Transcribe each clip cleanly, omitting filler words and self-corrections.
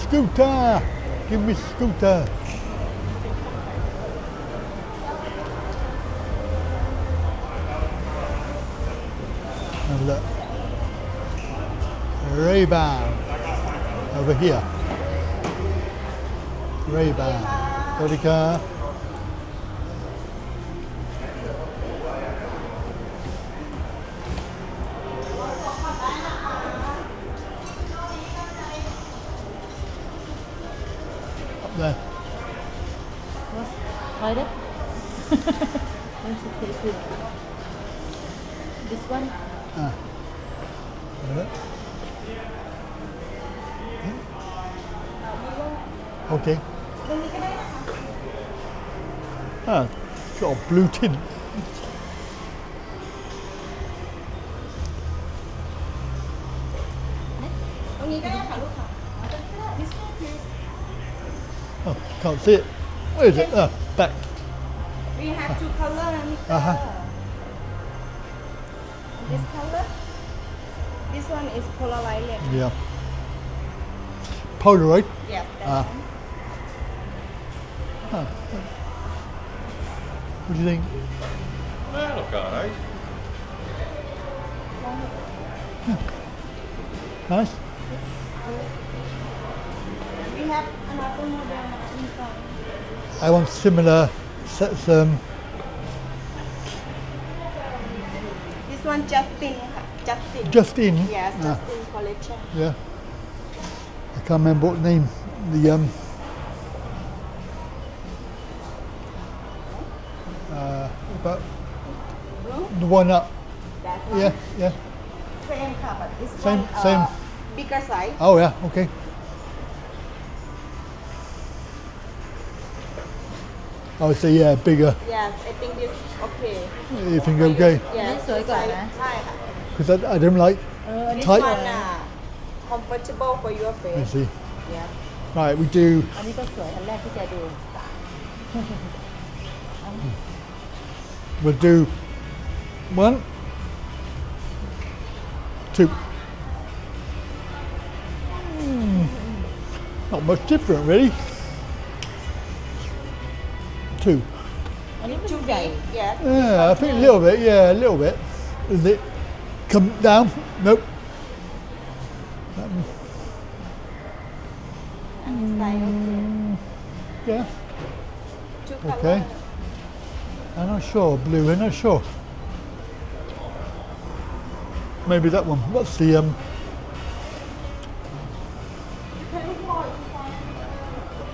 scooter. Give me scooter. And look. Ray-Ban over here. Ray-Ban. Sawadika. Up there. Try that. This one. Ah. Okay. Ah, it's got a blue tint. Oh, can't see it. Where is it? Ah, back. We have two colors. This color. This one is polar violet. Yeah. Polaroid. Yes, that Ah. one. Ah. What do you think? They look alright. Nice. We have another model inside. I want similar sets. This one Justin. Justin. Yes, Ah, Justin collection. yeah. I can't remember what name. The about the one up. That one. Yeah, yeah. Same but this Same- one same. bigger size. Oh yeah. Okay. Oh, so yeah, bigger. Yes, I think this okay. You think okay? Yes, This wayก่อนนะ ใช่ค่ะ Because I don't like อันนี้ tight. สวย one comfortable for your You face. see. Yes. Right, we do. อันนี้ก็สวยอันแรกที่แกดู We'll do 1, 2. Not much different, really. 2. อันนี้มัน Too ใหญ่ big. Yes. Yeah, I think a little bit. Yeah, a little bit. Is it come down? Nope. And this side okay. Yeah. Two Okay. color. I'm not sure. Blue. I'm not sure. Maybe that one. What's the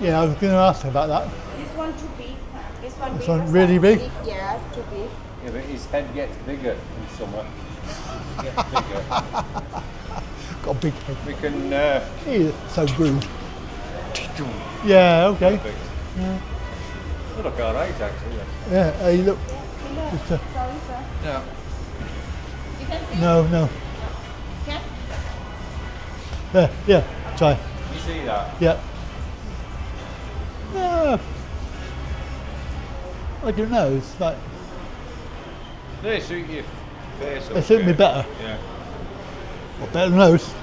Yeah, I was going to ask about that. This one too big. This one This bigger one really size. big? Yes, too big. Yeah, but his head gets bigger in summer. It gets bigger. Got a big head. We can. He's so rude. Yeah. Okay. Perfect. They look alright actually. Yeah. Hey, look. Just, Sorry, sir. Yeah. You can see. no. No. Can? There. Yeah. Try. You see that? Yeah. I don't know. It's like They suit your face. they suit me okay. better. Yeah. Or better than those.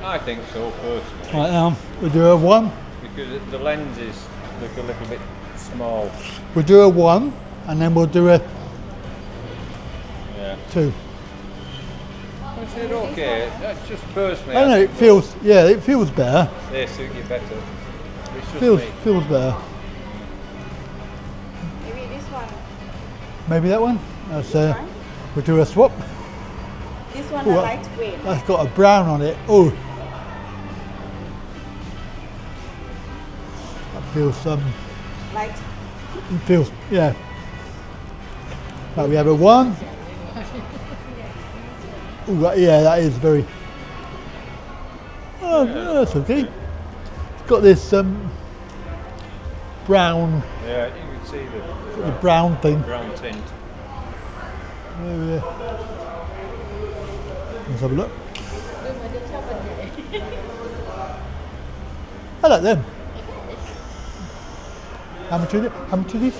I think so personally. Right now, we'll do a 1. Because the lenses look a little bit small. We'll do a 1, and then we'll do a Yeah. 2. Is it okay? That's just personally. I don't know. It think feels. Yeah. It feels better. They suit you better. It's just Feels me. feels better. Maybe this one. Maybe that one. That's Fine. we'll do a swap. This one Ooh, a lightweight. That's got a brown on it. Oh. That feels Light. it feels yeah. Right, we have a 1. Ooh, yeah, that is very. Oh, no, that's okay. It's got this brown, Yeah, you can see the brown thing. brown tint. Yeah. Let's have a look. I like them. How much is it? How much are these?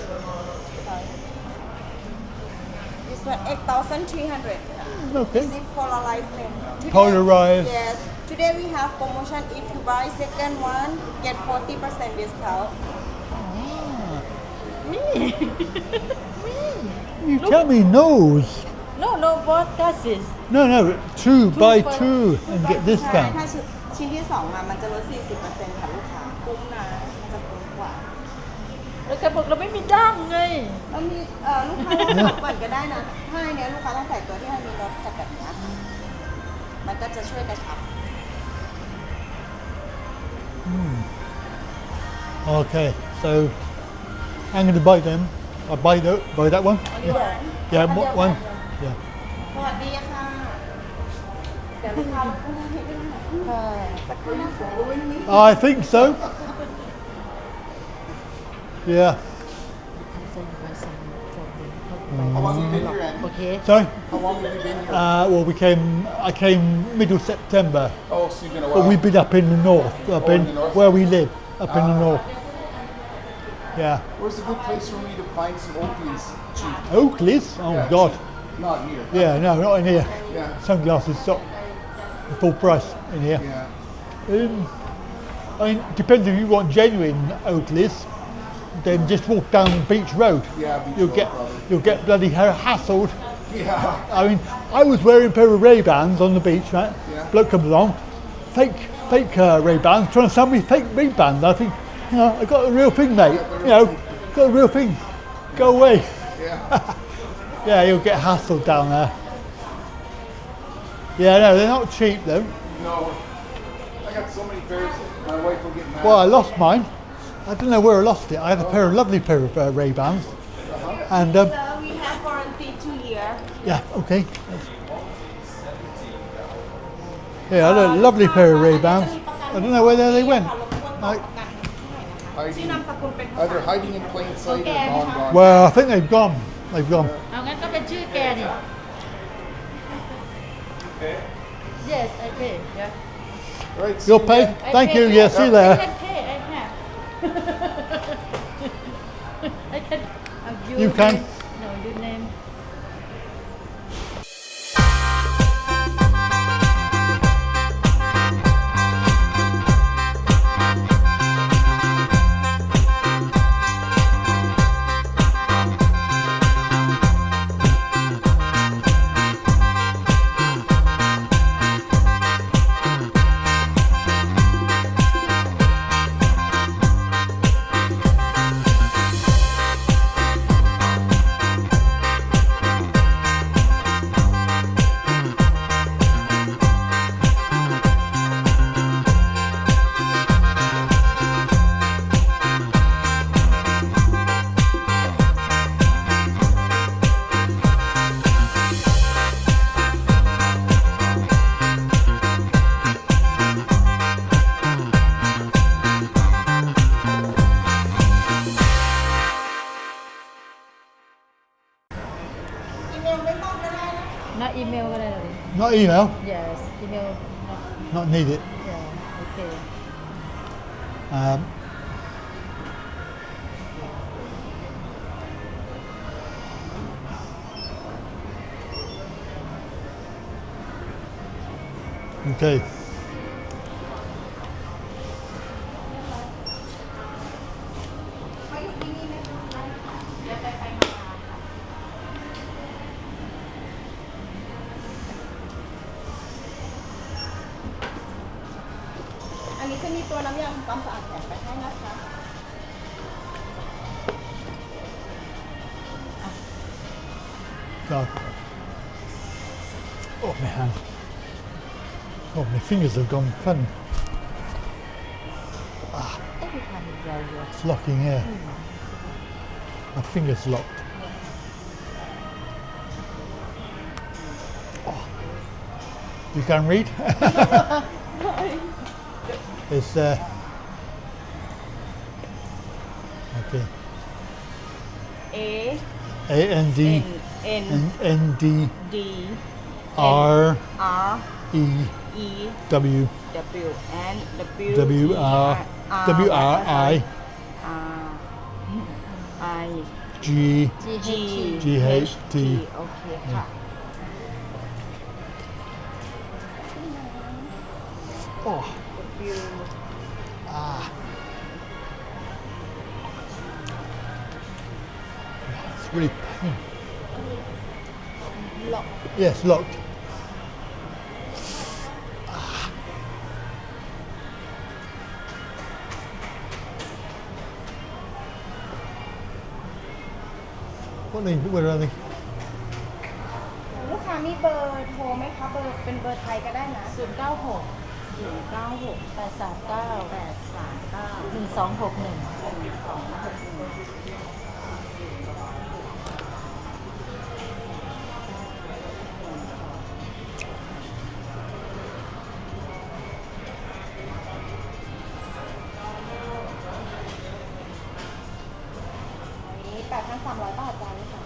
This This one 8,300. Okay. This is polarized lens. Today- Polarized. Yes. Today we have promotion. If you buy second one, get 40% discount. You tell me nose. No both glasses No, 2 buy for- 2 and get ใช่ discount. ถ้าชิ้นที่สองมามันจะลด 40% ค่ะลูกค้าคุ้มนะมันจะคุ้มกว่า แล้วแกบอกเราไม่มีดั้งไง แล้วมีลูกค้าลองใส่ก่อนก็ได้นะถ้าอันเนี้ยลูกค้าต้องใส่ตัวที่มันมีรสจัดแบบนี้ค่ะมันก็จะช่วยกระชับ Okay, so I'm going to buy them. I'll buy that one. Yeah, one. Yeah. สวัสดีค่ะเดี๋ยวลูกค้าลดให้ได้ค่ะสักครู่นะคะ I think so. Yeah. How long have you been here, Andy? โอเค Sorry. How long have you been here? Well, I came middle September, Oh, so you've been a but while. we've been up in the north, in the north? where we live, up in the north. Yeah. Where's a good place for me to find some Oakleys cheap? Oakley's? Oh Yeah, God. cheap. Not here. Yeah, no, not in here. Yeah. Sunglasses shop, full price in here. Yeah. I mean, depends if you want genuine Oakleys, then just walk down Beach Road. Yeah, Beach You'll Road, get probably. you'll get bloody hassled. Yeah. I mean, I was wearing a pair of Ray-Bans on the beach, right? Yeah. Bloke comes along, fake Ray-Bans, trying to sell me fake Ray-Bans. I think, I got the real thing, mate. Got the real thing. Go away. Yeah. Yeah, you'll get hassled down there. Yeah, no, they're not cheap though. No. I got so many pairs. My wife will get mad. Well, I lost mine. I don't know where I lost it. I had a lovely pair of Ray-Bans. And, So we have warranty 2 years. yeah, okay. Yeah, I had a lovely pair of Ray-Bans. I don't know where they went.ชื่อนามสกุลเป็นภาษา Either hiding in plain sight or gone. Well, I think they've gone. They've gone. เอางั้นก็เป็นชื่อแกนี่ Yes I pay yeah Right. see You'll you pay? again. Thank you. Yeah, see you there. I can pay I have I can You can? No your name not email ก็ได้หรอ Not email. Yes email not Not need it. yeah okay Okay. Anh นี้จะมีตัวน้ำยาทำความสะอาดแถมไปให้นะคะ So. Oh, my hand. Oh, my fingers have gone funny. every time you go you It's locking here. My finger's locked. Oh. You can read? It's okay. A AND N ND D R R E E W W N W R W R I I G GHT โอเคค่ะ oh it's really pain. ล็อก Yes, locked. What are they? Where are they? ลูกค้ามีเบอร์โทรไหมคะเบอร์เป็นเบอร์ไทยก็ได้นะ 096 839 1261 นี้ 8,300 บาทจ้าลูกค้า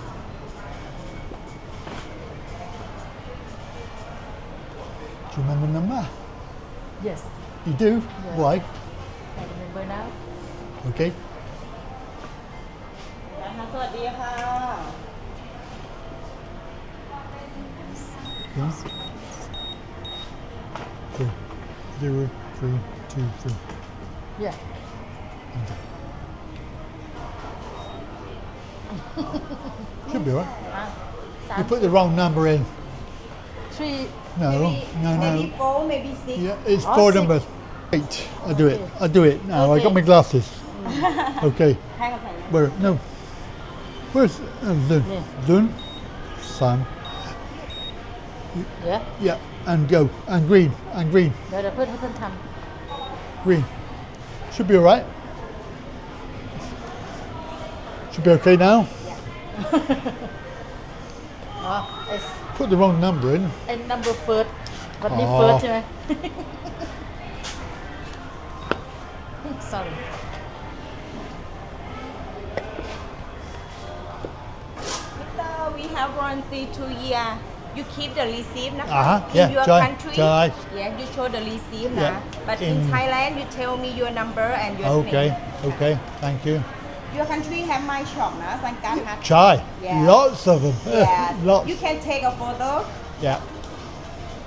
Do you remember the number? yes You do? Why? I remember now Okay. นะคะสวัสดีค่ะ Yeah. 0, 3, 2, 3. yeah Should be alright. อ่ะ You put the wrong number in. 3 No, no, maybe no. 4 maybe 6 Yeah, it's Oh, 4 six. numbers. 8. I'll do it. Okay. I'll do it now. I got Okay. my glasses. Okay. ให้กับใส่ Where? No. Where's Zun? Yeah. Zun? Sun. yeah Yeah. And go. And green. And green. เดี๋ยวเพื่อนให้เพื่อนท Green. Should be alright. Should be okay now. ำอ๋อ it's Put the wrong number in. and number first วันนี้ อ๋อ first ใช่ไหม sorry Victor we have warranty 2 year you keep the receipt นะคะ Uh-huh, in yeah, your Joy, country Joy. yeah you show the receipt Yeah, นะ but in in- Thailand you tell me your number and your Okay. name Okay. Thank you. your country have my shop นะสังกัดฮัท Chai. Yeah. Lots of them. yeah Lots. you can take a photo Yeah.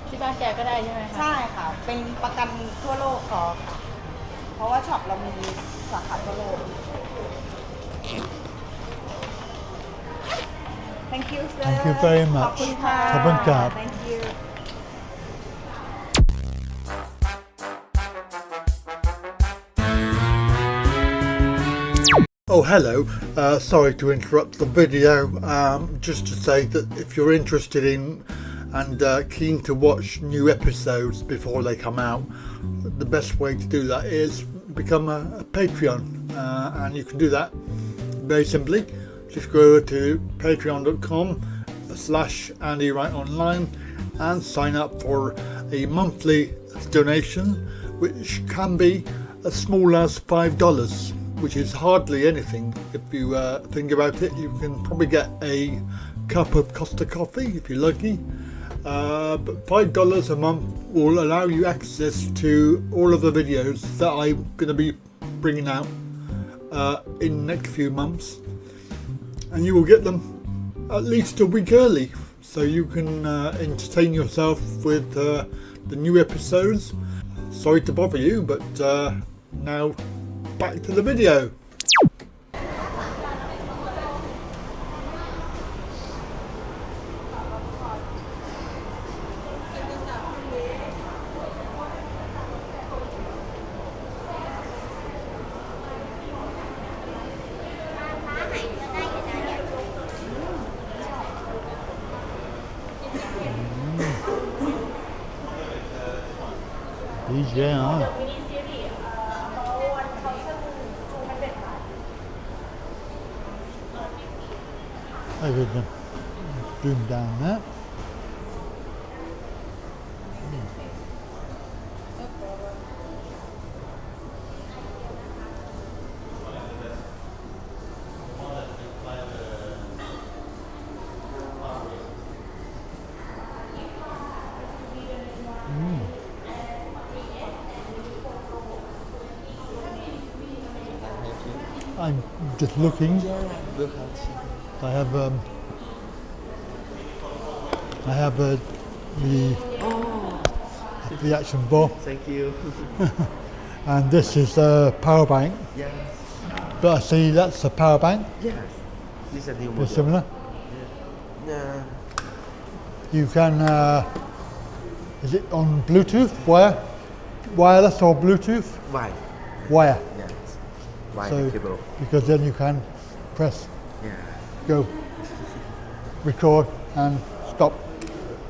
ที่บ้านแกก็ได้ใช่ไหมคะ ใช่ค่ะ เป็นประกันทั่วโลกค่ะเพราะว่าช็อปเรามีสาขาทั่วโลก Thank you sir Thank you very ขอบ much. คุณค่ะ ขอบคุณครับ Thank you Oh, hello. Sorry to interrupt the video. Just to say that if you're interested in and keen to watch new episodes before they come out, the best way to do that is become a Patreon. And you can do that very simply. Just go over to patreon.com/Andy Wright Online and sign up for a monthly donation, which can be as small as $5. Which is hardly anything. If you think about it, you can probably get a cup of Costa coffee if you're lucky. But $5 a month will allow you access to all of the videos that I'm going to be bringing out in the next few months, and you will get them at least a week early, so you can entertain yourself with the new episodes. Sorry to bother you, but now back to the video. DJI. I would zoom down that. I'm just looking. Look how cheap. I have Oh, the action ball, thank you. and this is a power bank. Yes. But I see that's a power bank. Yes. This is a new It's model. similar. Yeah. You can. Is it on Bluetooth? Wireless or Bluetooth? Why? Wire. Yes. Why So the cable? because then you can press Yeah. go, record and stop.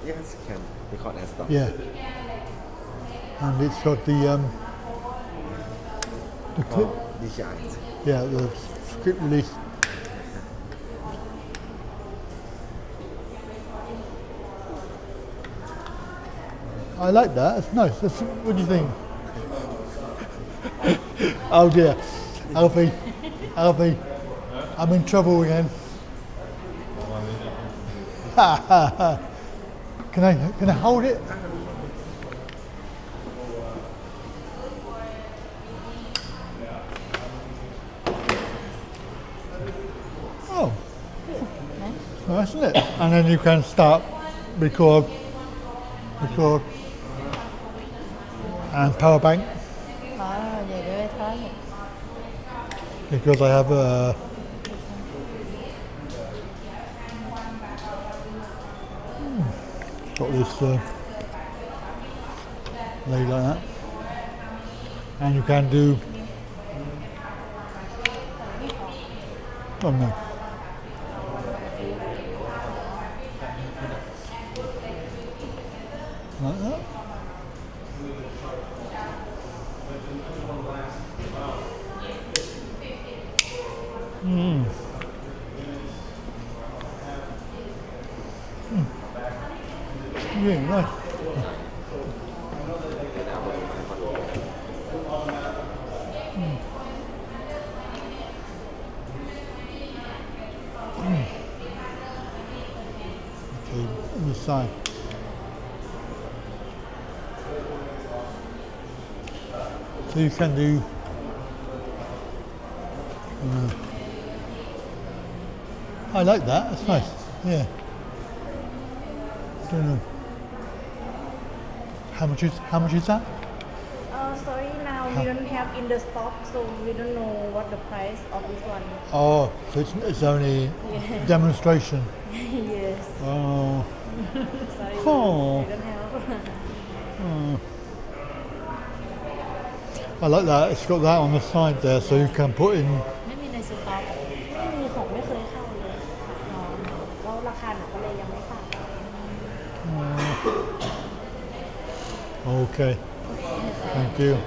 Yes, can record and stop. Yeah. And it's got the clip. Oh, DJI. Yeah, the script release. I like that. It's nice. What do you think? Oh dear, Alfie, I'm in trouble again. Can I hold it? Oh, nice, isn't it? And then you can start, record, and power bank Vậy để thôi. because I have a. Got this laid like that, and you can do. Oh no. Like that. Yeah, nice. Okay, on the side. So you can do. I like that. That's nice. Yeah. Don't know. How much is that? Sorry, now we don't have in the stock, so we don't know what the price of this one. Oh, so it's only demonstration. Yes. Oh. Sorry, Oh. we don't have. Oh. I like that. It's got that on the side there, so you can put in. ไม่มีในสต็อก ไม่มีของไม่เคยเข้าเลยอ๋อแล้วราคาหนูก็เลยยังไม่ทราบ Okay. Thank you.